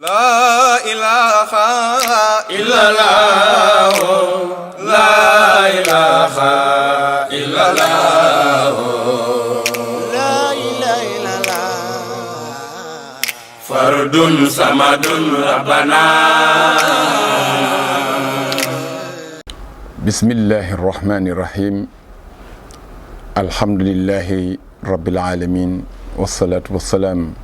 La ilaha illallah, la ilaha illallah, la ilaha illallah. Fardun samadun rabbana. Bismillahir rahmanir rahim. Alhamdulillahi rabbil alamin. Wassalatu wassalam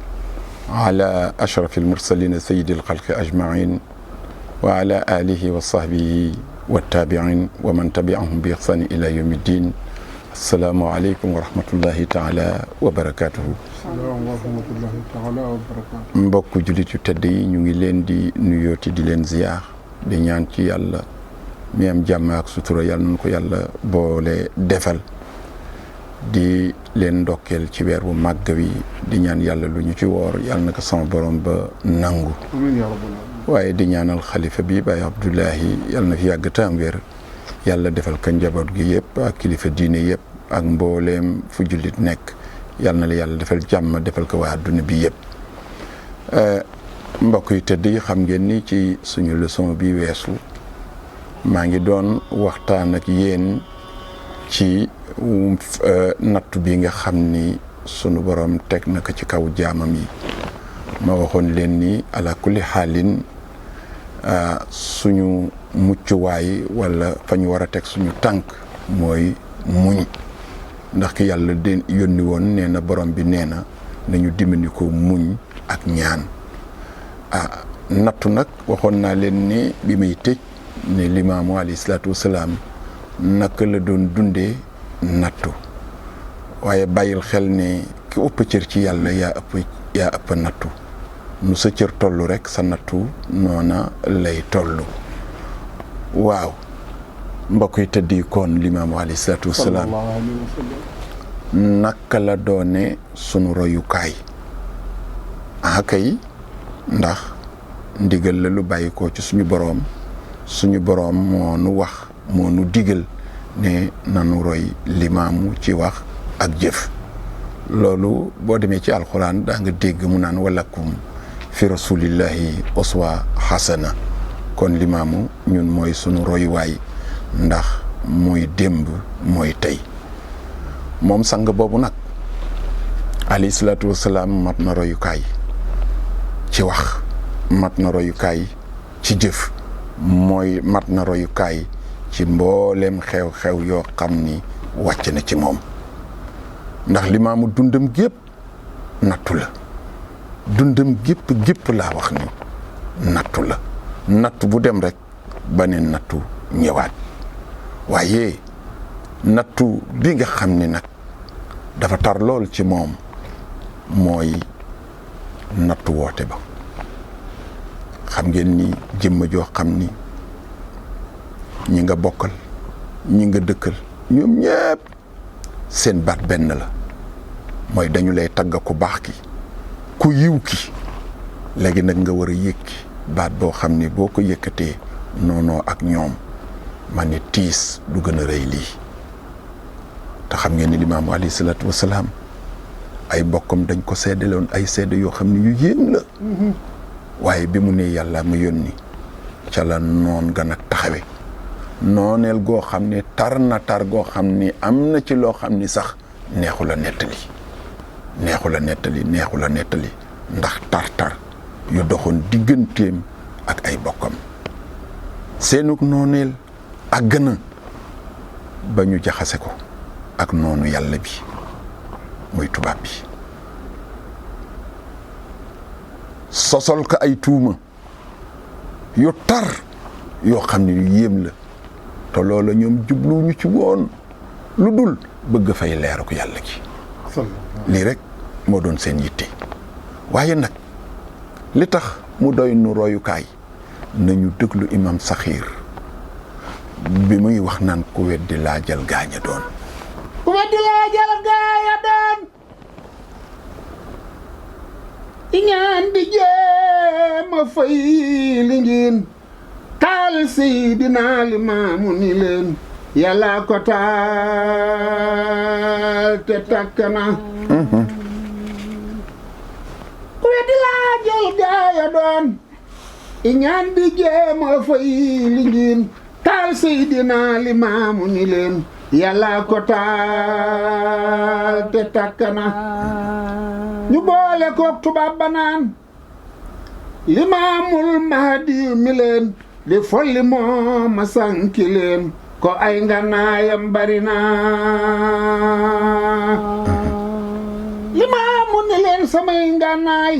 ala ashrafil mursalin sayyidil xalqi ajmain wa ala alihi wa sahbihi wa tabiin wa man tabiahum bi ihsani ila yawmi ddin. Assalaamu aleykum wa rahmatullahi taala wa barakatuhu. Mbokk jullit yu tedd yi ñu ngi leen di nuyooti di leen ziyaar di ñaan ci yàlla mi am jàmm ak sutura yàlla nañu ko yàlla boole defal di leen ndokkeel ci weer bu màgg wi di ñaan yàlla lu ñu ci woor yàlla na ko sama borom ba nangu. waaye di ñaanal xalifa bi Baye Abdoulahi yàlla na fi yàgg te am wér yàlla defal ko njaboot gi yëpp ak kilifa diine yëpp ak mbooleem fu jullit nekk yàlla na la yàlla defal jàmm defal ko waa adduna bi yëpp. mbokk yi tëdd yi xam ngeen ni ci suñu leçon bi weesu maa ngi doon waxtaan ak yéen ci nattu bi nga xam ni sunu borom teg na ko ci kaw jaamam yi. ma waxoon leen ni ala kulli xaalin suñu muccuwaay wala fa ñu war a teg suñu tànk mooy muñ, ndax ki yàlla de yónni woon nee na borom bi nee na nañu dimbali ko muñ ak ñaan. nattu nag waxoon naa leen ni bi may tëj ne limaamu alayhi salaatu wasalaam naka la doon dundee nattu, waaye bàyyil xel ne ki ëpp cër ci yàlla yaa ëpp nattu. nu sa cër toll rek sa nattu noona lay toll. waaw mbokk yi tëddi koon limaamu alayhi salaatu wasalaam naka la doone sunu royukaay. kay ndax ndigal la lu bàyyi ko ci suñu boroom moo nu wax moo nu digal ne nanu roy limaamu ci wax ak jëf. loolu boo demee ci alxuraan daa nga dégg mu naan walakum fi rasulillahi uswa hasana. kon limaamu ñun mooy sunu royuwaay ndax mooy démb mooy tey. moom sang boobu nag alayhi salaatu wasalaam mat na royukaay ci wax, mat na royukaay ci jëf, mooy mat na royukaay ci mbooleem xew-xew yoo xam ni wàcc na ci moom. ndax limaamu dundam gépp nattu la, dundam gépp laa wax ni nattu la. nattu bu dem rek beneen nattu ñëwaat. waaye nattu bi nga xam ni nag dafa tar lool ci moom mooy nattu woote ba. xam ngeen ni jëmm joo xam ni ñi nga bokkal ñi nga dëkkal ñoom ñépp seen baat benn la, mooy dañu lay tagga ku baax ki ku yiw ki. léegi nag nga war a yëkki baat boo xam ni boo ko yëkkatee noonoo ak ñoom ma ne tiis du gën a rëy lii. te xam ngeen ni limaamu alayhi salaatu wasalaam ay bokkam dañ ko seddaloon ay sedd yoo xam ne yu yéem la. waaye bi mu ne yàlla ma yónni ca la noon ga nag taxawe nooneel goo xam ne tar na tar goo xam ni am na ci loo xam ni sax neexu la nettali ndax tar yu doxoon digganteem ak ay bokkam. seenug nooneel ak gën a ba ñu jaxase ko ak noonu yàlla bi muy tubaab bi, sosol ko ay tuuma yu tar yoo xam ne yu yéem la. te loola ñoom jubluñu ci woon lu dul bëgg fay leeru ko yàlla gi. lii rek moo doon seen yitte. waaye nag li tax mu doy nu royukaay nañu déglu imam Saxiir bi muy wax naan ku weddi laajal gaaña doon. ku weddi laajal gaaña doon. iñaan di jéema fay li ngeen taal Seydina Limaamu ni leen yàlla ko taal te takk na. ku weddi laajal gaaya doon iñaan di jéema fay li ngiin taal Seydina Limaamu ni leen yàlla ko taal te takkana ñu boole kook tubaab ba naan Limaamul Mahdi mi leen di folli moo ma sanki leen ko ay nganaayam bari na Limaamu ni leen samay nganaay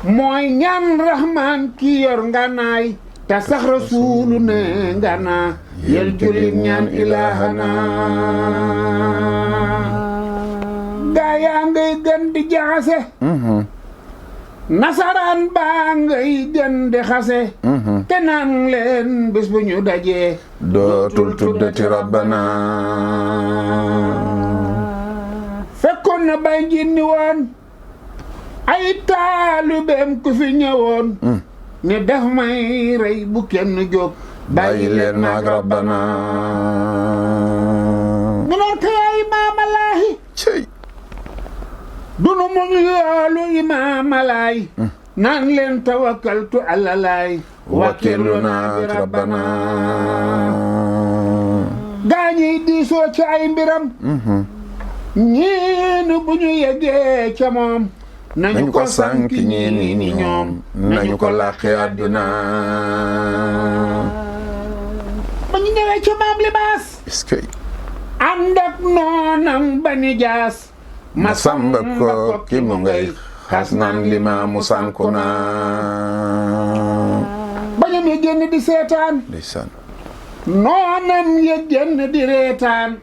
mooy ñaan rahmaan ki yor nganaay te sax rasuulu ne ngana yel jullit ñaan ilaahana gaa yaa ngay gën di jaxase nasaraan baa ngay gën di xase te naan leen bés bu ñu dajee dootul tuddati rabbana fekkoon na bay jinni woon ay taalibeem ku fi ñëwoon ne def may rey bu kenn jóg bàyyi leen maag rabbana ñu naan ko yaay Imaamalaahi cey dunu mu ngi yoolu Imaamalaahi naan leen tawakkaltu alalaay wakkilu naa bi rabbana gaañiy diisoo ci ay mbiram ñiinu bu ñu yeggee ca moom nañu ko sànki ñii ni ñoom nañu ko làqi àddina ba ñu ñëwee ca maam Libaas est-ce que ànd ak noonam ba ni jaas ma samba ko ki mu ngay xas naan Limaamu sànku na ba ñoom ya génn di seetaan ndeysaan noonam ya génn di reetaan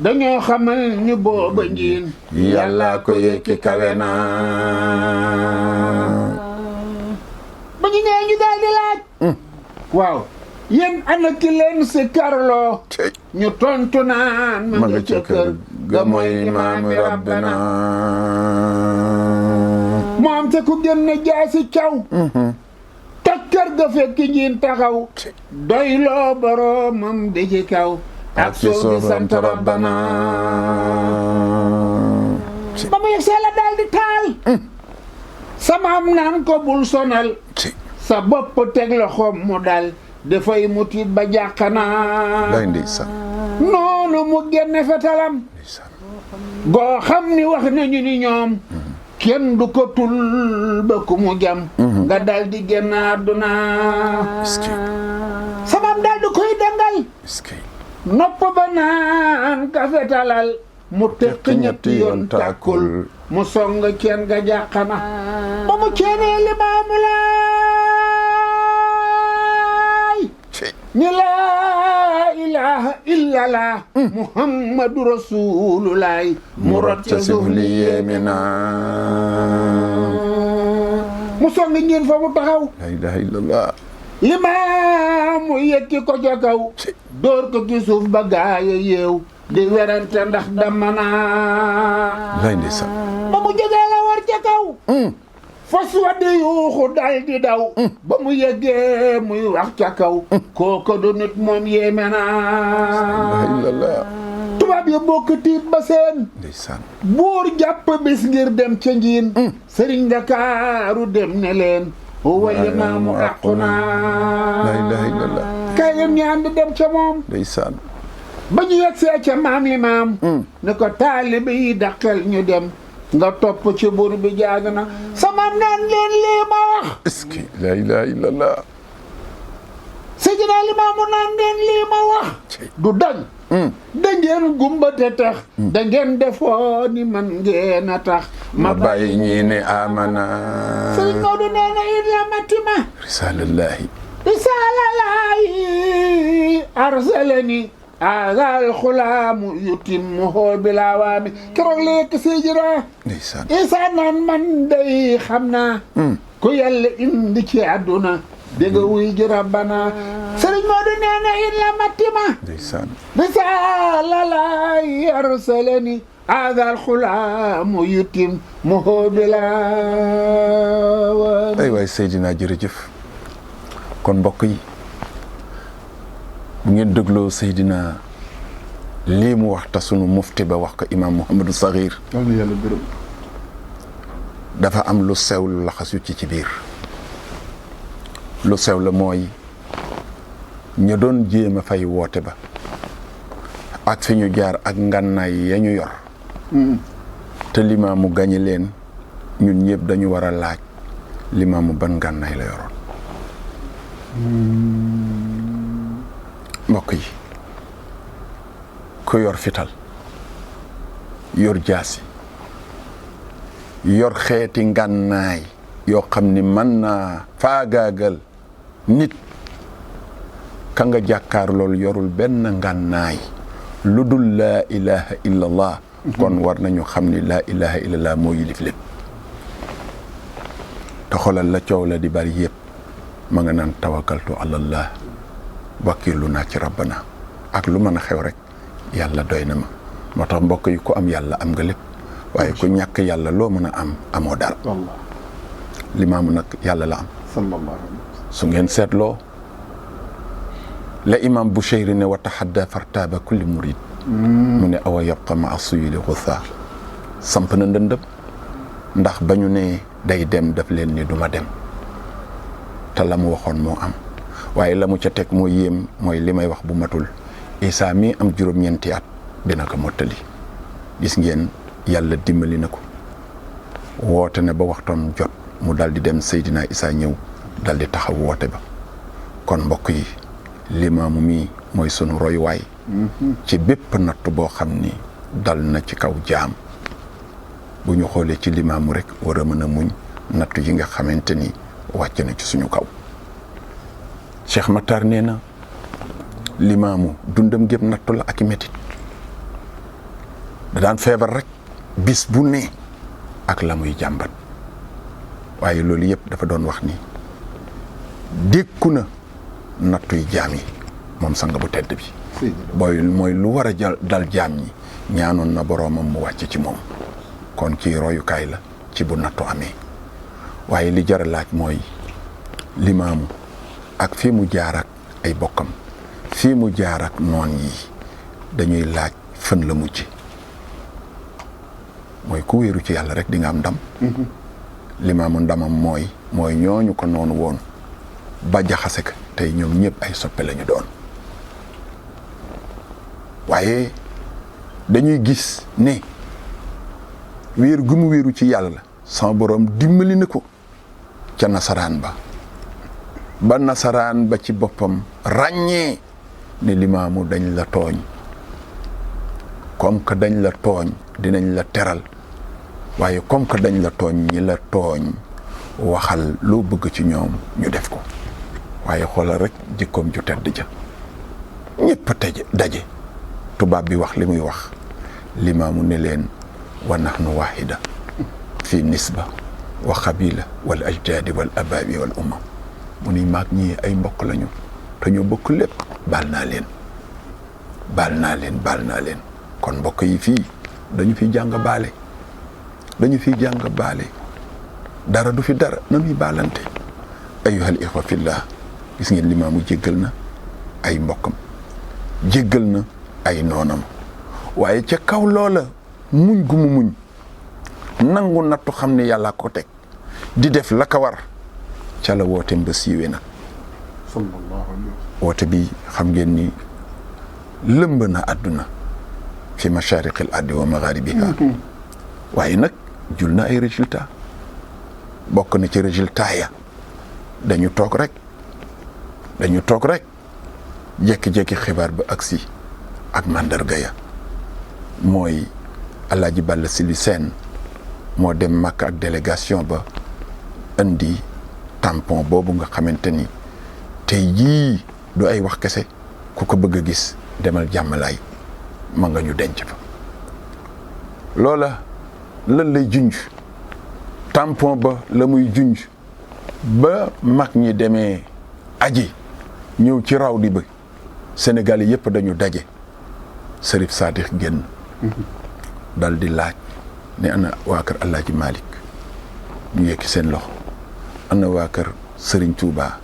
dañoo xamal ni booba njiin yàlla ko yëkki kawe na ba ñu ñëwee ñu daal di laaj waaw yéen ana ki leen si karloo cey ñu tontu naan ma nga ca kër ga mooy Imaamu rabbina moom te ku génn jaasi caw toj kër ga fekk njiin taxaw doy loo boroomam di ci kaw ak ci suuf sant rabbana ba mu yegg see la daal di taal sama am naan ko bul sonal sa bopp teg loxoom mu dal dafay mu tiit ba jàqanaa lay ndeysaan noonu mu génne fetalam goo xam ni wax nañu ni ñoom kenn du ko tul ba ku mu jam nga dal di génn àdduna sama am dal di koy dangal nopp ba naan ka fetalal mu teq ñetti yoon tàkkul mu song ceen ga jàqana ba mu ceenee Limaamu Laay ni laa ilaaha illallah muhammadu rasuulullaay mu rot ca suuf li yéeme na mu song ñeen fa mu taxaw la ilaha illallah Limaamu yëkki ko ca kaw dóor ko ci suuf ba gaaya yeew di werante ndax dama naa lay ndeysaan ba mu jógee la war ca kaw fas wa di yuuxu dal di daw ba mu yeggee muy wax ca kaw kooko du nit moom yéeme naa tubaab yi bokk tiit ba seen ndeysaan buur jàpp bis ngir dem ca njiin sëriñ Ndakaaru dem ne leen huwa Limaamu aqunaa la ilaha illallah kay leen ñu ànd dem ca moom ndeysaan ba ñu yegsee ca maam Limaam ne ko taalibe yi daqel ñu dem nga topp ci buur bi jaag na sama naan leen lii ma wax est-ce que la ilaha illallah Seydina Limaamu naan leen lii ma wax du dañ da ngeen gumba te tax da ngeen defoo ni man ngeen a tax ma bàyyi ñii ne amana Sëriñ Maodo nee na it la matima risalallaahi arsalani agal xulaamu yutimmuhu bilaa waami keroog la yekk Seydina ndeysaan Isaa naan man day xam naa ku yàlla indi ci àdduna dégg nga wuy ji rabbana Sëriñ Maodo nee na it la matima ndeysaan risaala laahi arsalani agal xulaamu yutimmuhu bilaa waami ay waay Seydina jërëjëf kon mbokk yi bu ngeen dégloo Seydina lii mu wax ta sunu mufti ba wax ko imaam Mouhamadou Saxiir yàlla gërëm dafa am lu sew lu laxasu ci biir lu sew la mooy ña doon jéem a fay woote ba ak fi ñu jaar ak ngànnaay ya ñu yor te limaamu gañe leen ñun ñëpp dañu war a laaj limaamu ban ngànnaay la yoroon mbokk yi ku yor fital yor jaasi yor xeeti ngànnaay yoo xam ni mën naa faagaagal nit ka nga jàkkaar loolu yorul benn ngànnaay lu dul laa ilaha illallah kon war nañu xam ni laa ilaha illallah moo yilif lépp te xoolal la coow la di bari yëpp ma nga naan tawakkaltu alallah wakkilu naa ci rabbana ak lu mën a xew rek yàlla doy na ma moo tax mbokk yi ku am yàlla am nga lépp waaye ku ñàkk yàlla loo mën a am amoo dara limaamu nag yàlla la am su ngeen seetloo la imam Bushayri ne wa taxadda fartaaba kulli murid mu ne awa yabqa ma asuyuli xusa samp na ndëndëm ndax ba ñu ne day dem daf leen ni duma dem te la mu waxoon moo am waaye la mu ca teg moo yéem mooy li may wax bu matul Isaa mi am juróom-ñeenti at dina ko mottali gis ngeen yàlla dimbali na ko woote ne ba waxtoom jot mu dal di dem Seydina Isaa ñëw dal di taxaw woote ba kon mbokk yi limaamu mi mooy sunu royuwaay ci bépp natt boo xam ni dal na ci kaw jaam bu ñu xoolee ci limaamu rek war a mën a muñ natt yi nga xamante ni wàcc na ci suñu kaw Cheikh Matar nee na limaamu dundam gépp nattu la ak i métit da daan feebar rek bis bu ne ak la muy jàmbat waaye loolu yëpp dafa doon wax ni dékku na nattuy jaam yi moom sang bu tedd bi mooy lu war a dal jaam ñi ñaanoon na boroomam mu wàcc ci moom kon kii royukaay la ci bu nattu amee waaye li jar a laaj mooy limaamu ak fii mu jaar ak ay bokkam fii mu jaar ak noon yi dañuy laaj fan la mujj mooy ku wéeru ci yàlla rek di nga am ndam limaamu ndamam mooy ñooñu ko noonu woon ba jaxase ka tey ñoom ñëpp ay soppe lañu doon waaye dañuy gis ne wéer gu mu wéeru ci yàlla sama boroom dimbali na ko ca nasaraan ba nasaraan ba ci boppam ràññee ne limaamu dañ la tooñ comme que dañ la tooñ dinañ la teral waaye comme que dañ la tooñ ñi la tooñ waxal loo bëgg ci ñoom ñu def ko waaye xoolal rek jikkoom ju tedd ja ñëpp daje tubaab bi wax li muy wax limaamu ne leen wa nahnu waahida fi nisba wa xabila wal ajdaadi wal abaabi wal umam mu ni maag ñii ay mbokk lañu te ñoo bokk lépp baal naa leen kon mbokk yi fii dañu fi jàng baale dara du fi dara nanuy baalante ayyuhal ixwa fillah gis ngeen limaamu jéggal na ay mbokkam jéggal na ay noonam waaye ca kaw loola muñ gu mu muñ nangu nattu xam ne yàlla ko teg di def la ka war ca la wooteem ba siiwee nag woote bi xam ngeen ni lëmb na àdduna fi mashariqil ardi wa magharibiha waaye nag jul na ay résultat bokk na ci résultat ya dañu toog rek jékki-jékki xibaar ba agsi ak mandarga ya mooy Alaaji Balla Sili Seen moo dem Makka ak délégation ba indi tampon boobu nga xamante ni tey jii du ay wax kese ku ko bëgg a gis demal jàmmalaay ma nga ñu denc fa loola lan lay junj tampon ba la muy junj ba mag ñi demee aji ñëw ci raw di ba Sénégal yi yëpp dañu daje Sërif Saadix génn dal di laaj ne ana waa kër Alaaji Malick ñu yëkki seen loxo ana waa kër Sëriñ Tuubaa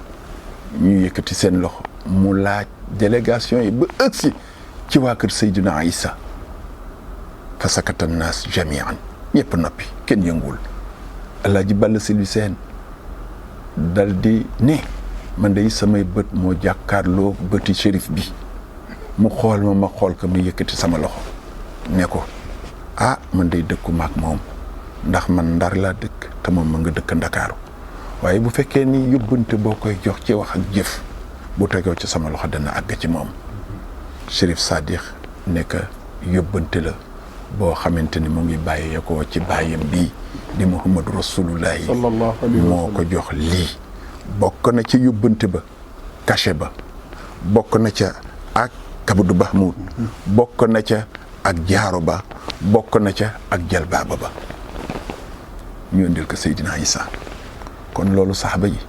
ñu yëkkati seen loxo mu laaj délégation yi ba ëgsi ci waa kër Seydina Isa fa sakata naas jamian ñëpp noppi kenn yënguwul Alaaji Balla Sili Seen dal di ne man day samay bët moo jàkkaarloo bëti shérif bi mu xool ma xool ko mu yëkkati sama loxo ne ko ah man day dëkku maag moom ndax man Ndar laa dëkk te moom ma nga dëkk Ndakaaru waaye bu fekkee ni yóbbante boo koy jox ci wax ak jëf bu tegoo ci sama loxo dana àgg ci moom Chérif Sadikh nekk yóbbante la boo xamante ni mu ngi bàyyeekoo ci bàyyam bii di Muhammadu Rasulullahi moo ko jox lii bokk na ci yóbbante ba cachet ba bokk na ca ak kabadu Mahmoud bokk na ca ak jaaro ba bokk na ca ak jalbaaba ba ñu indil ko Seydina Isa kon loolu saxaba yi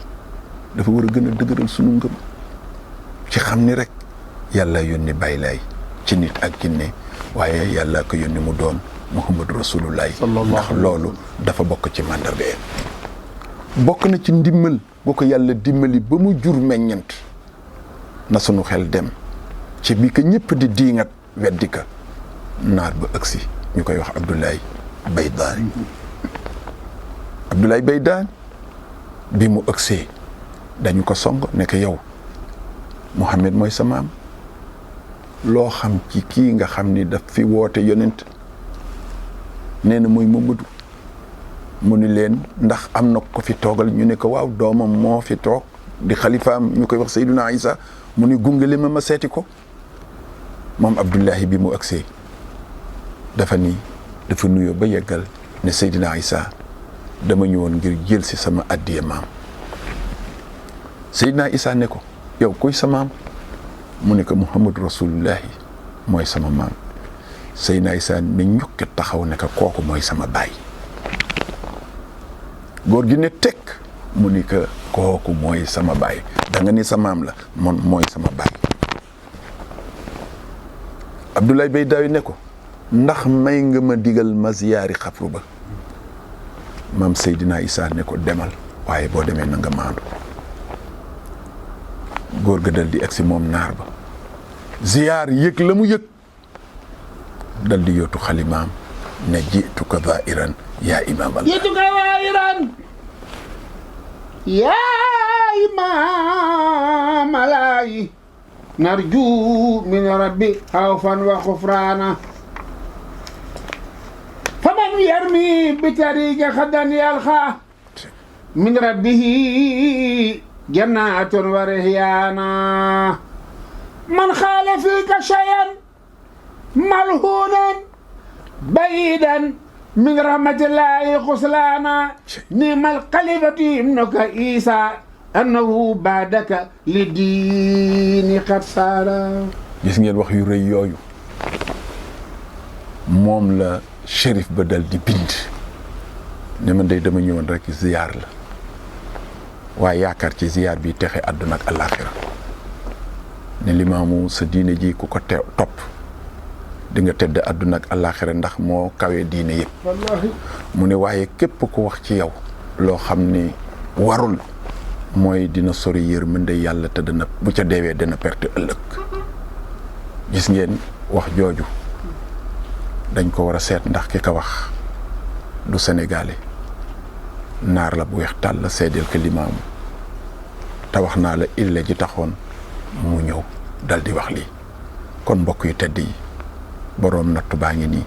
dafa war a gën a dëgëral sunu ngëm ci xam ni rek yàlla yónni Baay Laay ci nit ak jinne waaye yàlla ko yónni mu doon Muhammadu Rasulullahi ndax loolu dafa bokk ci màndarga yi bokk na ci ndimmal boo ko yàlla dimbali ba mu jur meññant na sunu xel dem ci bi ko ñëpp di diingat weddi ka naar ba ëgsi ñu koy wax Abdoulaye Baydaani Abdoulaye Baydaani bi mu ëgsee dañu ko song ne ko yow Muhammad mooy sa maam loo xam ci kii nga xam ni daf fi woote yonent nee na mooy Mamadu mu ni leen ndax am na ko fi toogal ñu ne ko waaw doomam moo fi toog di xalifaam ñu koy wax Seydina Isa mu ni gungale ma seeti ko moom Abdullahi bi mu agsee dafa nuyoo ba yeggal ne Seydina Isa dama ñëwoon ngir jël si sama addiya maam Seydina Isa ne ko yow kuy sa maam mu ne ko Muhammadu Rasulullahi mooy sama maam Seydina Isa ne ñukki taxaw ne ko kooku mooy sama baay góor gi ne tekk mu ni ko kooku mooy sama baay da nga ni sa maam la man mooy sama baay Abdoulaye Baydawi ne ko ndax may nga ma digal ma ziyaari xabru ba maam Seydina Isa ne ko demal waaye boo demee na nga maandu góor ga dal di egsi moom naar ba ziyaar yëg la mu yëg dal di yootu xalimaam ne jiitu ko zairan yaa imaam Allah jiitu ko zairan yaa imaam Allah narju min rabbi xawfan wa xufraana faman yarmi bi tariiqi xadan yalqa min rabbihi jannaatun wa rihyaana man xaala fiika shay'an malhuunan ba'iidan min rahmatillahi xuslaana ni'mal xalifatu ibnuka Isa annahu baadaka li diini qad saara. gis ngeen wax yu rëy yooyu moom la shérif ba dal di bind ne man day dama ñëwoon rek ziyaar la waaye yaakaar ci ziyaar bi texe àdduna ak àllaaxira ne limaamu sa diine ji ku ko topp di nga tedd àdduna ak àllaaxira ndax moo kawe diine yëpp wallaahi mu ne waaye képp ku wax ci yow loo xam ni warul mooy dina sori yërmande yàlla te dana bu ca deewee dana perte ëllëg gis ngeen wax jooju dañ ko war a seet ndax ki ko wax du sénégalais naar la bu weex tàll la seedeel ko limaamu te wax naa la ille ji taxoon mu ñëw dal di wax lii kon mbokk yu tedd yi boroom nattu baa ngi nii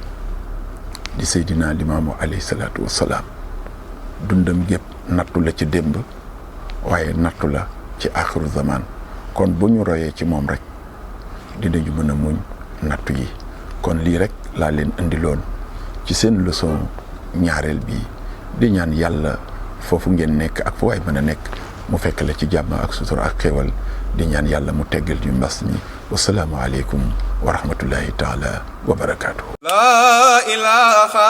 di Seydina Limaamu alayhi salaatu wassalaam dundam gépp nattu la ci démb waaye nattu la ci axiru zaman kon bu ñu royee ci moom rek dinañu mën a muñ nattu yi kon lii rek laa leen indiloon ci seen leçon ñaareel bi di ñaan yàlla foofu ngeen nekk ak fu waay mën a nekk mu fekk la ci jàmm ak sutura ak xéwal di ñaan yàlla mu teggal ñu mbas mi wasalaamu aleykum wa rahmatullahi taala wa barakaatu. La ilaha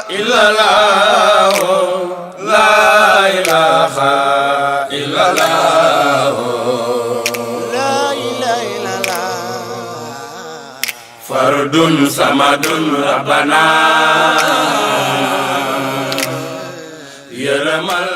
illallah, la ilaha illallah, la ilaha illallah. Fardun samadun rabbana yaramal